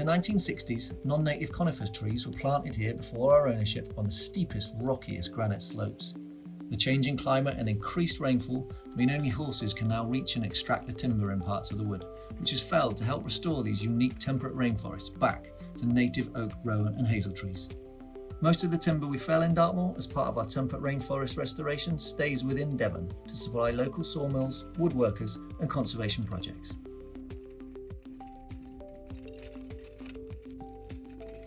1960s, non-native conifer trees were planted here before our ownership on the steepest, rockiest granite slopes. The changing climate and increased rainfall mean only horses can now reach and extract the timber in parts of the wood, which is felled to help restore these unique temperate rainforests back to native oak, rowan and hazel trees. Most of the timber we fell in Dartmoor as part of our temperate rainforest restoration stays within Devon to supply local sawmills, woodworkers and conservation projects.